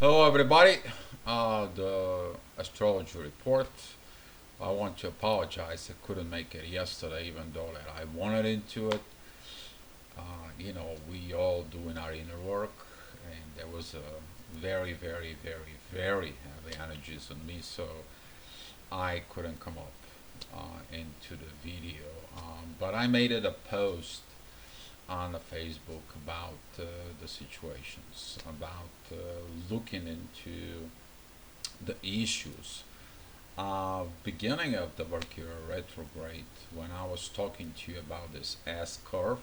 Hello, everybody. The astrology report. I want to apologize. I couldn't make it yesterday, even though that I wanted into it. We all doing our inner work, and there was a very, very, very, very heavy energies on me, so I couldn't come up into the video. But I made it a post on the Facebook about the situations, about looking into the issues. Beginning of the Mercury retrograde, when I was talking to you about this S curve,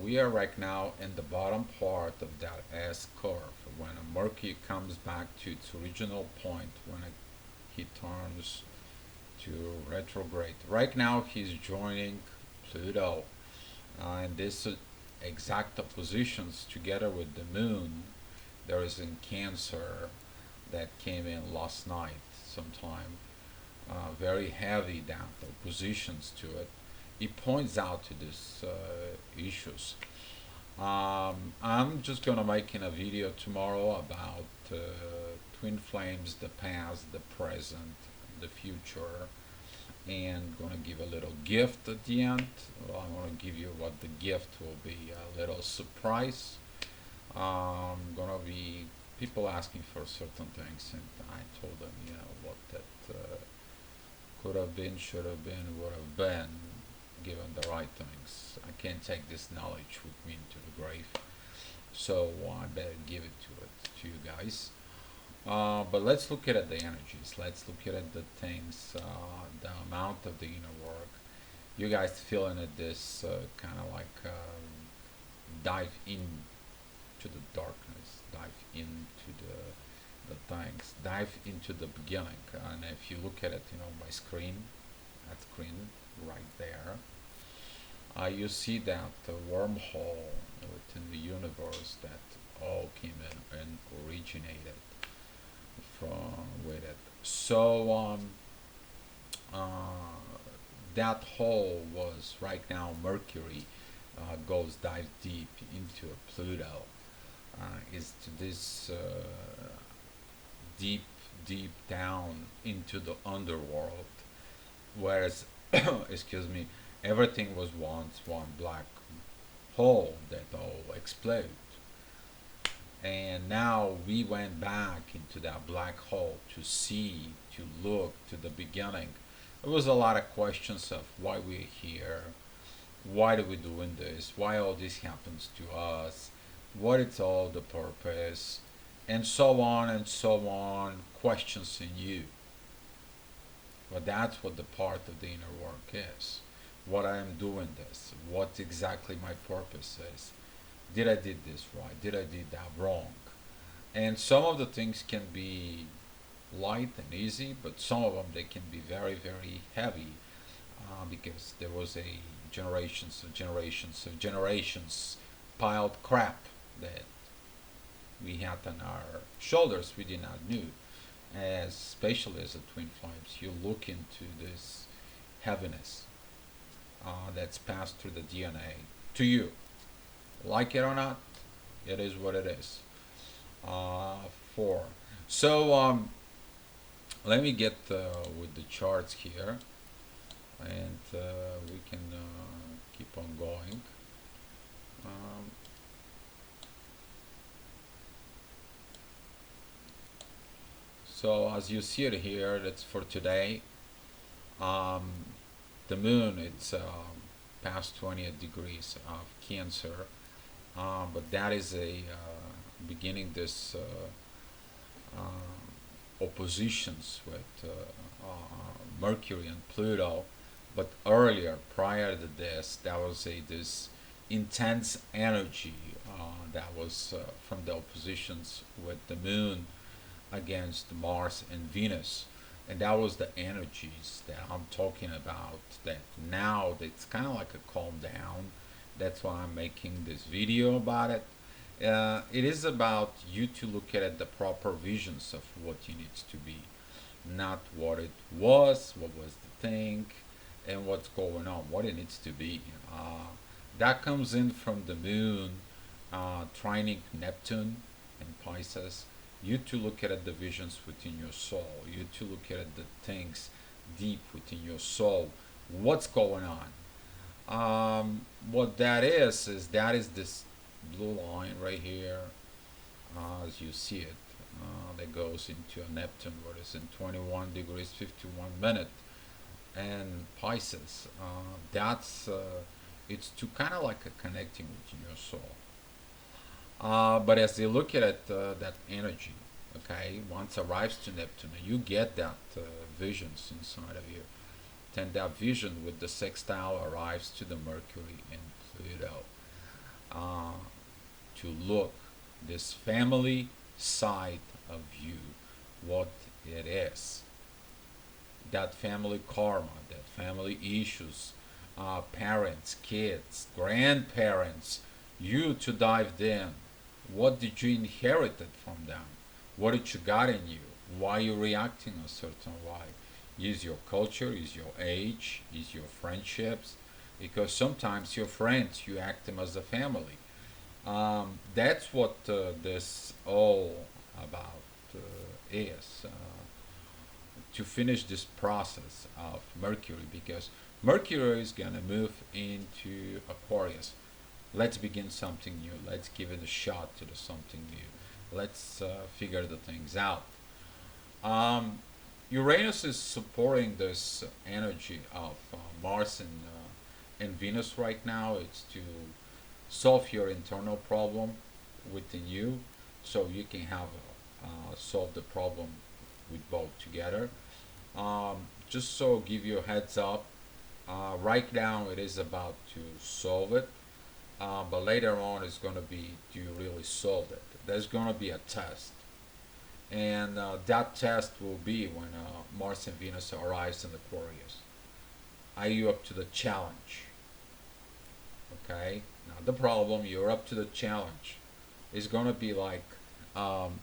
we are right now in the bottom part of that S curve. When a Mercury comes back to its original point, he turns to retrograde. Right now, he's joining Pluto, and this exact oppositions together with the Moon. There is in Cancer that came in last night sometime, very heavy down oppositions to it. It points out to these issues. I'm just gonna make in a video tomorrow about twin flames, the past, the present, the future, and gonna give a little gift at the end. Well, I'm gonna give you what the gift will be, a little surprise. Gonna be people asking for certain things, and I told them, what that could have been, should have been, would have been, given the right things. I can't take this knowledge with me into the grave, so I better give it to you guys. But let's look at the energies. Let's look at the things, the amount of the inner work. You guys feeling it? This kind of like dive into the darkness, dive into the things, dive into the beginning. And if you look at it, my screen, that screen right there, you see that wormhole within the universe that all came in and originated from with it. So uh, that hole was right now Mercury goes dive deep into Pluto. Is to this deep, deep down into the underworld, whereas, excuse me, everything was once one black hole that all exploded. And now we went back into that black hole to see, to look to the beginning. There was a lot of questions of why we're here, why do we doing this, why all this happens to us, what it's all the purpose, and so on and so on. Questions in you. But that's what the part of the inner work is. What I am doing this, what exactly my purpose is. Did I did this right? Did I did that wrong? And some of the things can be light and easy, but some of them they can be very very heavy, because there was a generations of generations of generations piled crap that we had on our shoulders we did not knew. As especially as the twin flames, you look into this heaviness that's passed through the DNA to you. Like it or not, it is what it is. Four. So let me get with the charts here, and we can keep on going. Um, so as you see it here, that's for today. Um, the moon, it's past 20 degrees of Cancer, but that is a beginning this oppositions with Mercury and Pluto. But earlier, prior to this, that was a this intense energy that was from the oppositions with the Moon against Mars and Venus, and that was the energies that I'm talking about. That now it's kind of like a calm down. That's why I'm making this video about it. It is about you to look at it, the proper visions of what you need to be, not what it was, what was the thing, and what's going on, what it needs to be. That comes in from the moon trining Neptune, and Pisces, you to look at the visions within your soul, you to look at the things deep within your soul. What's going on? What that is this blue line right here, as you see it, that goes into a Neptune, what is in 21 degrees 51 minute, and Pisces. That's it's to kind of like a connecting with your soul. But as you look at it, that energy, okay, once arrives to Neptune, you get that visions inside of you. Then that vision with the sextile arrives to the Mercury and Pluto, uh, to look this family side of you, what it is, that family karma, that family issues, parents, kids, grandparents, you to dive in. What did you inherit from them? What did you got in you? Why you reacting a certain way? Is your culture, is your age, is your friendships? Because sometimes your friends, you act them as a family. That's what this all about is. To finish this process of Mercury, because Mercury is going to move into Aquarius. Let's begin something new. Let's give it a shot to do something new. Let's figure the things out. Um, Uranus is supporting this energy of Mars and Venus right now. It's to solve your internal problem within you, so you can have solve the problem with both together. Just so give you a heads up. Right now, it is about to solve it, but later on, it's going to be, do you really solve it? There's going to be a test, and that test will be when Mars and Venus arrives in Aquarius. Are you up to the challenge? Okay, not the problem. You're up to the challenge. It's going to be like,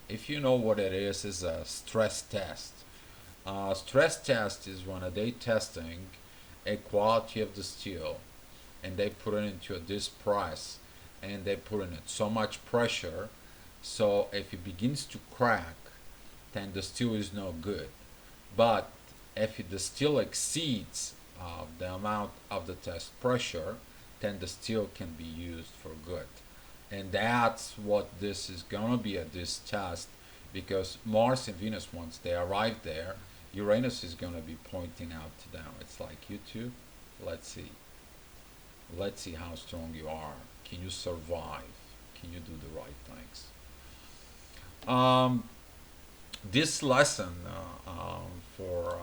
if you know what it is a stress test. Stress test is when they testing a quality of the steel, and they put it into this press, and they put in it so much pressure, so if it begins to crack, then the steel is no good. But if the steel exceeds the amount of the test pressure, then the steel can be used for good. And that's what this is gonna be at this test, because Mars and Venus, once they arrive there, Uranus is gonna be pointing out to them. It's like, you two, let's see. Let's see how strong you are. Can you survive? Can you do the right things? This lesson for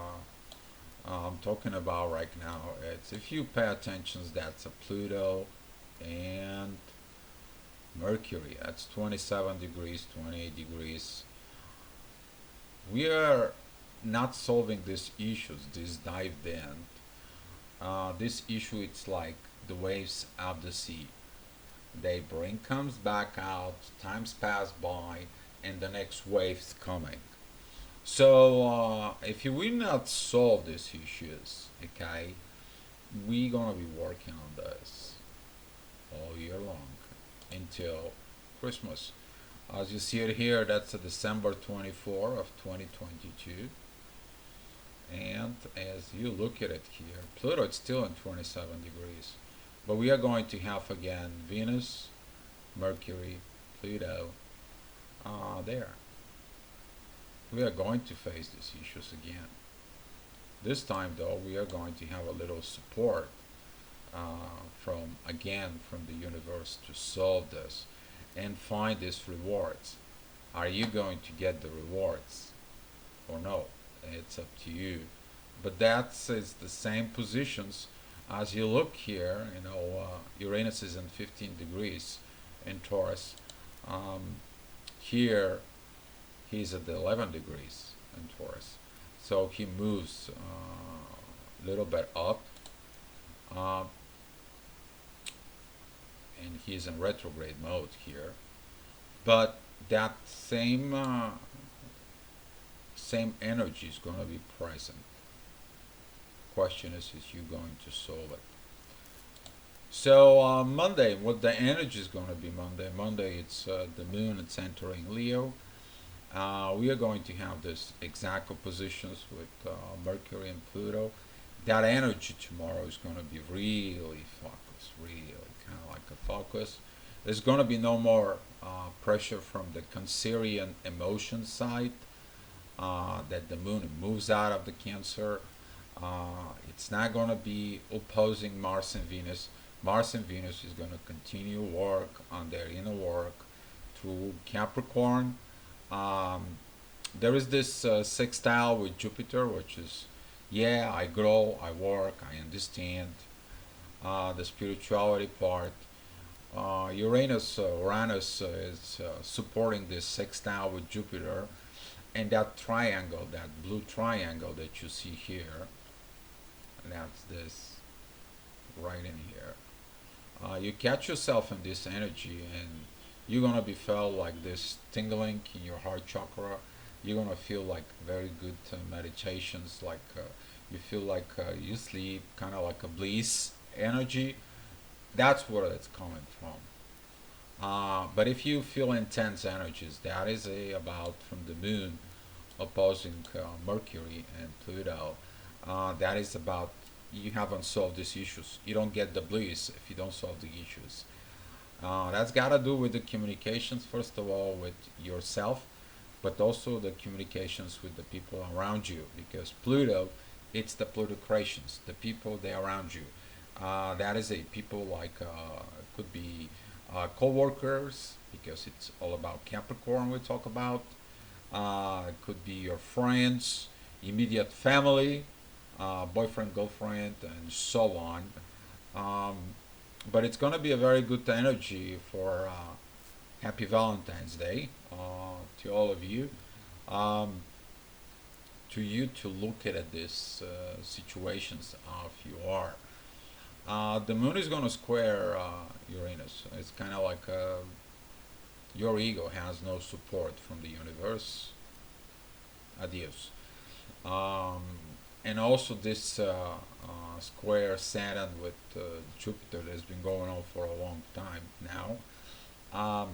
I'm talking about right now, it's if you pay attention, that's a Pluto and Mercury. That's 27 degrees, 28 degrees. We are not solving these issues, this dived in. This issue, it's like the waves of the sea. They bring, comes back out, times pass by, and the next wave's coming. So if you will not solve these issues, okay, we're gonna be working on this all year long until Christmas. As you see it here, that's a December 24 of 2022. And as you look at it here, Pluto is still in 27 degrees. But we are going to have again Venus, Mercury, Pluto there. We are going to face these issues again. This time though, we are going to have a little support from the universe to solve this and find these rewards. Are you going to get the rewards or no? It's up to you. But that's it's the same positions as you look here. Uranus is in 15 degrees in Taurus. Here he's at the 11 degrees in Taurus, so he moves a little bit up, uh, and he's in retrograde mode here. But that same energy is going to be present. Question is you going to solve it? So Monday, what the energy is going to be Monday? Monday, it's the moon. It's entering Leo. We are going to have this exact oppositions with Mercury and Pluto. That energy tomorrow is going to be really focused, really kind of like a focus. There's going to be no more pressure from the Cancerian emotion side. That the moon moves out of the Cancer. It's not going to be opposing Mars and Venus. Mars and Venus is going to continue work on their inner work through Capricorn. Um, there is this sextile with Jupiter, which is, yeah, I grow, I work, I understand the spirituality part. Uranus is supporting this sextile with Jupiter, and that triangle, that blue triangle that you see here, and that's this right in here. You catch yourself in this energy, and you're gonna be felt like this tingling in your heart chakra. You're gonna feel like very good meditations, like you feel like you sleep, kind of like a bliss energy. That's where it's coming from. But if you feel intense energies, that is about from the moon opposing Mercury and Pluto. That is about you haven't solved these issues. You don't get the bliss if you don't solve the issues. That's got to do with the communications, first of all, with yourself, but also the communications with the people around you. Because Pluto, it's the plutocrations, the people they around you. That is a people like could be co-workers because it's all about Capricorn. We talk about it could be your friends, immediate family, boyfriend, girlfriend, and so on. Um, but it's going to be a very good energy for Happy Valentine's Day to all of you. Um, to you to look at these situations of you are. The moon is going to square Uranus. It's kind of like your ego has no support from the universe. Adios. Um, and also this square Saturn with Jupiter that has been going on for a long time now. Um,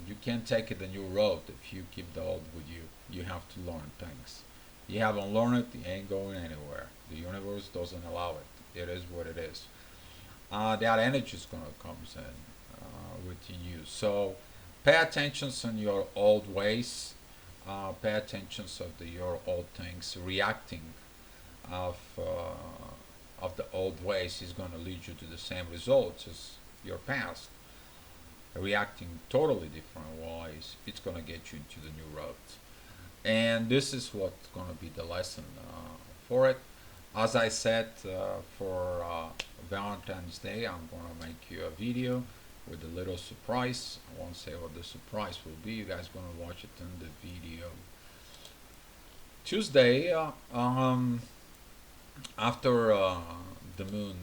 you can't take it a new road if you keep the old with you. You have to learn things. You haven't learned it, you ain't going anywhere. The universe doesn't allow it. It is what it is. That energy is going to come in within you. So pay attention on your old ways. Pay attention of your old things. Reacting of the old ways is going to lead you to the same results as your past. Reacting totally different ways, it's going to get you into the new roads. And this is what's going to be the lesson for it. As I said, for Valentine's Day, I'm going to make you a video with a little surprise. I won't say what the surprise will be. You guys are going to watch it in the video. Tuesday, after the moon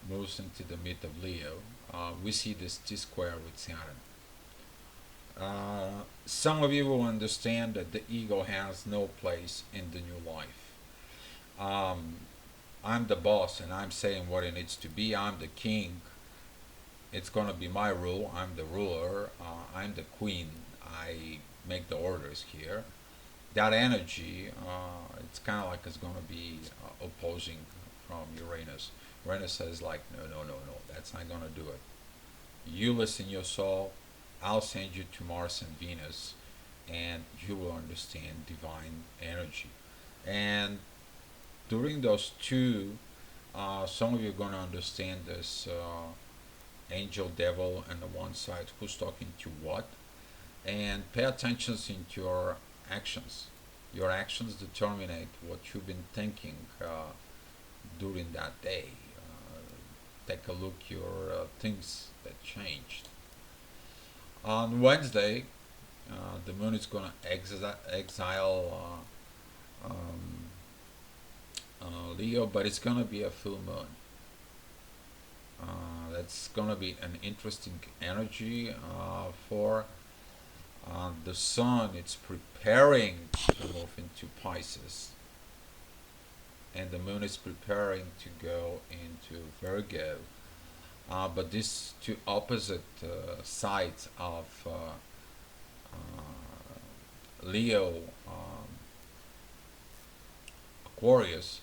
moves into the mid of Leo, we see this T square with Saturn. Some of you will understand that the ego has no place in the new life. I'm the boss and I'm saying what it needs to be. I'm the king. It's going to be my rule. I'm the ruler. I'm the queen. I make the orders here. That energy, it's kind of like it's going to be opposing from Uranus. Uranus says like, no, no, no, no, that's not going to do it. You listen your soul. I'll send you to Mars and Venus, and you will understand divine energy. And during those two, some of you are going to understand this angel devil on the one side who's talking to what, and pay attention into your actions. Your actions determine what you've been thinking during that day. Take a look your things that changed. On Wednesday, the moon is going to exile Leo, but it's going to be a full moon. That's going to be an interesting energy for the sun. It's preparing to move into Pisces, and the moon is preparing to go into Virgo. But these two opposite sides of Leo, Aquarius,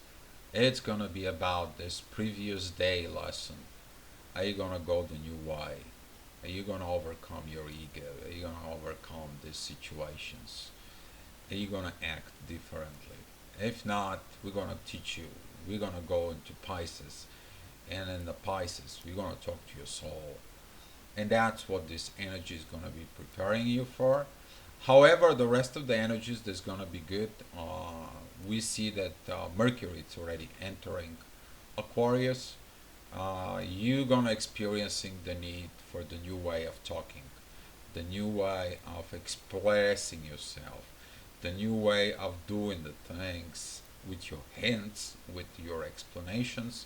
it's gonna be about this previous day lesson. Are you gonna go the new way? Are you gonna overcome your ego? Are you gonna overcome these situations? Are you gonna act differently? If not, we're gonna teach you. We're gonna go into Pisces, and in the Pisces, we're gonna talk to your soul, and that's what this energy is gonna be preparing you for. However, the rest of the energies that's gonna be good. We see that Mercury is already entering Aquarius. You're gonna experiencing the need for the new way of talking, the new way of expressing yourself, the new way of doing the things with your hints, with your explanations,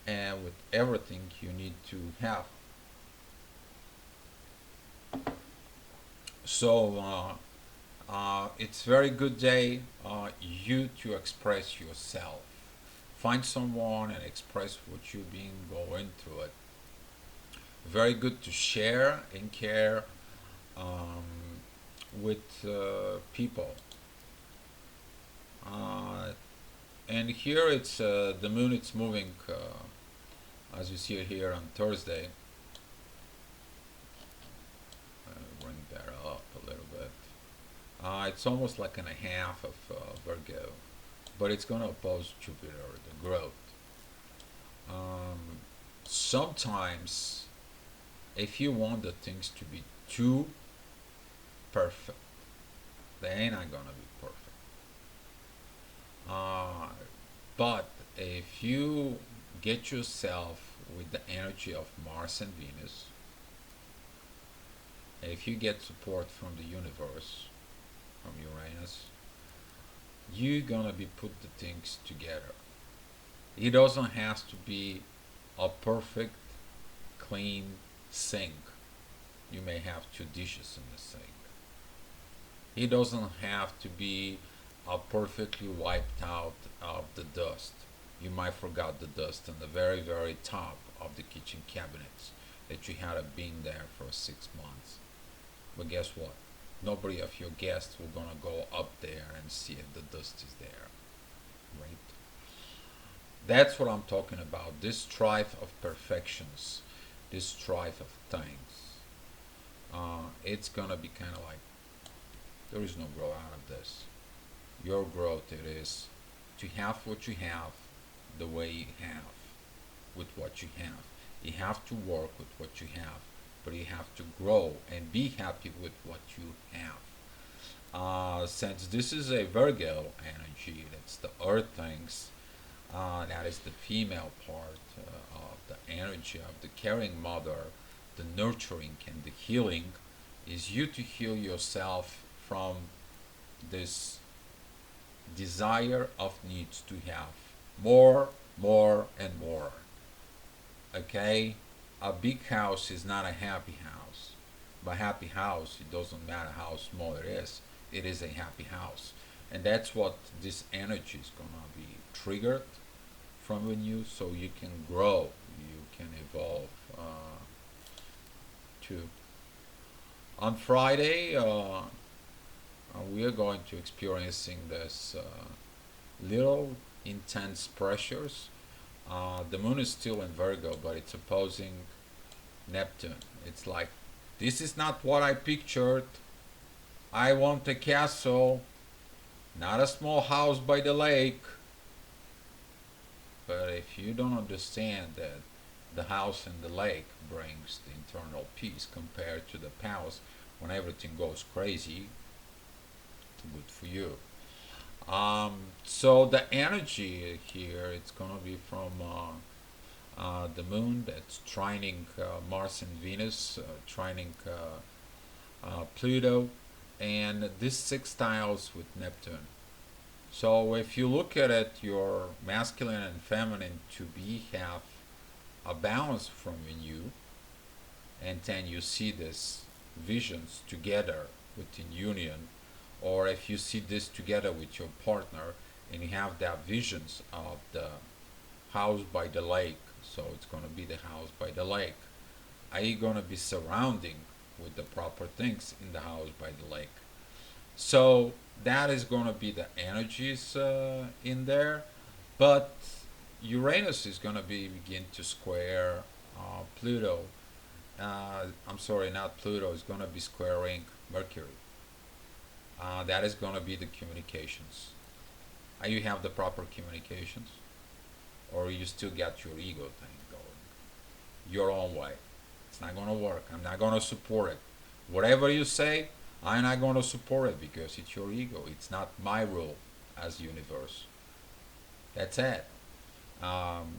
and with everything you need to have. So it's very good day you to express yourself. Find someone and express what you've been going through it. Very good to share and care with people. Uh, and here it's the moon. It's moving as you see it here on Thursday. Bring that up a little bit. It's almost like and a half of Virgo, but it's going to oppose Jupiter, the growth. Um, Sometimes, if you want the things to be too perfect, they ain't not going to be perfect. Uh, but if you get yourself with the energy of Mars and Venus, if you get support from the universe, from Uranus, you're gonna be put the things together. It doesn't have to be a perfect, clean sink. You may have two dishes in the sink. It doesn't have to be perfectly wiped out of the dust. You might forgot the dust on the very, very top of the kitchen cabinets that you had been there for 6 months. But guess what? Nobody of your guests will gonna go up there and see if the dust is there, right? That's what I'm talking about. This strife of perfections, this strife of things. It's gonna be kind of like there is no growth out of this. Your growth it is to have what you have, the way you have, with what you have. You have to work with what you have, but you have to grow and be happy with what you have. Since this is a Virgo energy, that's the earth things, that is the female part of the energy of the caring mother, the nurturing and the healing, is you to heal yourself from this desire of needs to have more, more, and more. Okay? A big house is not a happy house. But a happy house, it doesn't matter how small it is a happy house. And that's what this energy is gonna be triggered from in you so you can grow, you can evolve too. On Friday, we are going to experiencing this little intense pressures. The moon is still in Virgo, but it's opposing Neptune. It's like, this is not what I pictured. I want a castle, not a small house by the lake. But if you don't understand that the house and the lake brings the internal peace compared to the palace when everything goes crazy, good for you. So the energy here, it's gonna be from the moon that's trining Mars and Venus, trining Pluto, and this sextiles with Neptune. So if you look at it, your masculine and feminine to be have a balance from in you, and then you see this visions together within union, or if you see this together with your partner and you have that visions of the house by the lake, So it's going to be the house by the lake. Are you going to be surrounding with the proper things in the house by the lake? So that is going to be the energies in there. But Uranus is going to be begin to square Pluto. I'm sorry, not Pluto. Is going to be squaring Mercury. That is going to be the communications. You have the proper communications, or you still got your ego thing going your own way. It's not going to work. I'm not going to support it. Whatever you say, I'm not going to support it because it's your ego. It's not my rule as universe. That's it.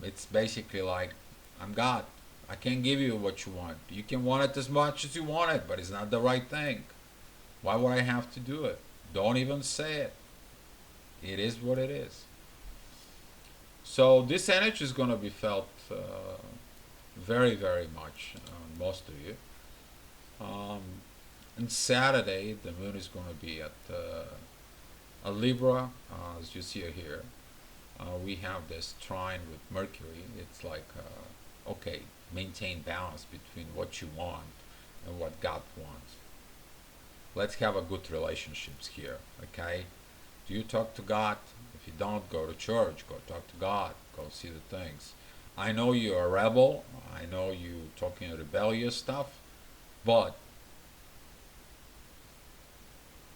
It's basically like I'm God. I can't give you what you want. You can want it as much as you want it, but it's not the right thing. Why would I have to do it? Don't even say it. It is what it is. So this energy is going to be felt very, very much on most of you. Um, and Saturday, the moon is going to be at a Libra, as you see here. We have this trine with Mercury. It's like, okay, maintain balance between what you want and what God wants. Let's have a good relationships here, okay? Do you talk to God? If you don't, go to church, go talk to God, go see the things. I know you're a rebel. I know you talking rebellious stuff, but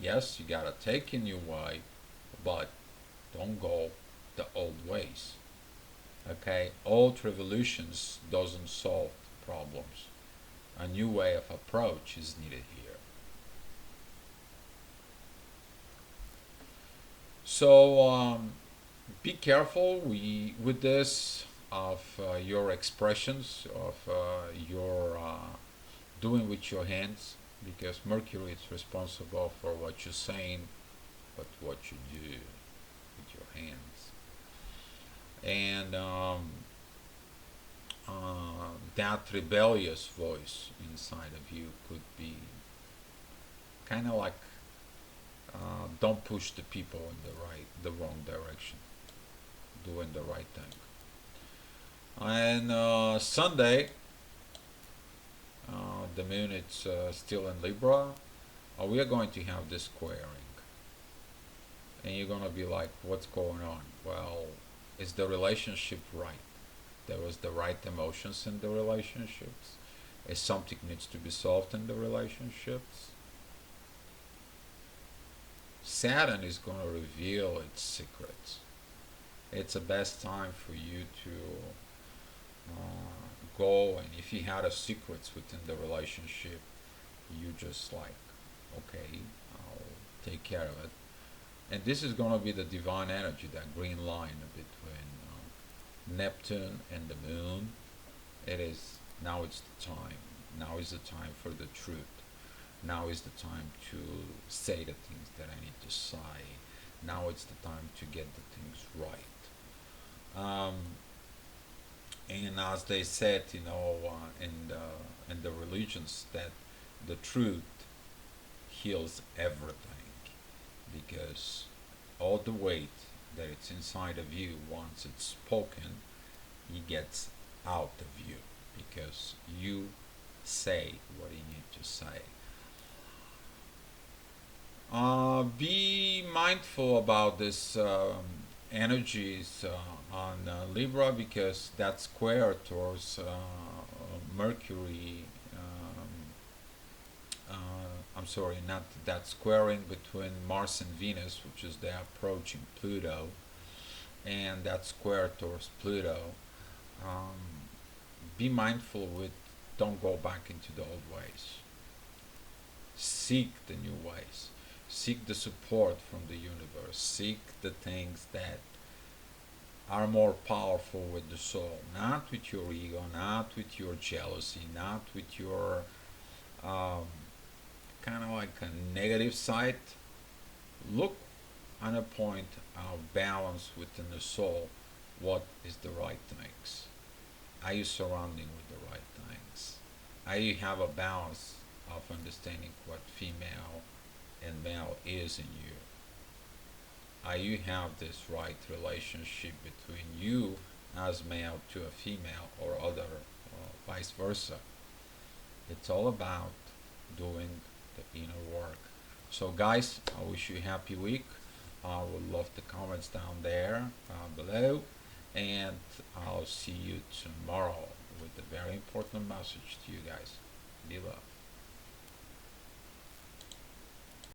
yes, you gotta take a new way, but don't go the old ways. Okay, old revolutions doesn't solve problems. A new way of approach is needed here. So be careful with this of your expressions of your doing with your hands, because Mercury is responsible for what you're saying, but what you do with your hands. And that rebellious voice inside of you could be kind of like don't push the people in the wrong direction, doing the right thing. And Sunday, the moon it's still in Libra. We are going to have this squaring, and you're going to be like, what's going on? Well, is the relationship right? There was the right emotions in the relationships. Is something needs to be solved in the relationships? Saturn is going to reveal its secrets. It's the best time for you to go, and if you had a secrets within the relationship, you just like, okay, I'll take care of it. And this is going to be the divine energy, that green line between Neptune and the moon. It is, now it's the time. Now is the time for the truth. Now is the time to say the things that I need to say. Now it's the time to get the things right. And as they said, in the religions, that the truth heals everything, because all the weight that it's inside of you, once it's spoken, it gets out of you, because you say what you need to say. Be mindful about this energies on Libra, because that square towards Mercury. I'm sorry, not that squaring between Mars and Venus, which is the approaching Pluto, and that square towards Pluto. Be mindful with, don't go back into the old ways. Seek the new ways. Seek the support from the universe. Seek the things that are more powerful with the soul, not with your ego, not with your jealousy, not with your kind of like a negative side. Look on a point of balance within the soul. What is the right things? Are you surrounding with the right things? Are you have a balance of understanding what female and male is in you? Are you have this right relationship between you as male to a female or other vice versa. It's all about doing the inner work. So guys, I wish you a happy week. I would love the comments down there below, and I'll see you tomorrow with a very important message to you guys. Be love.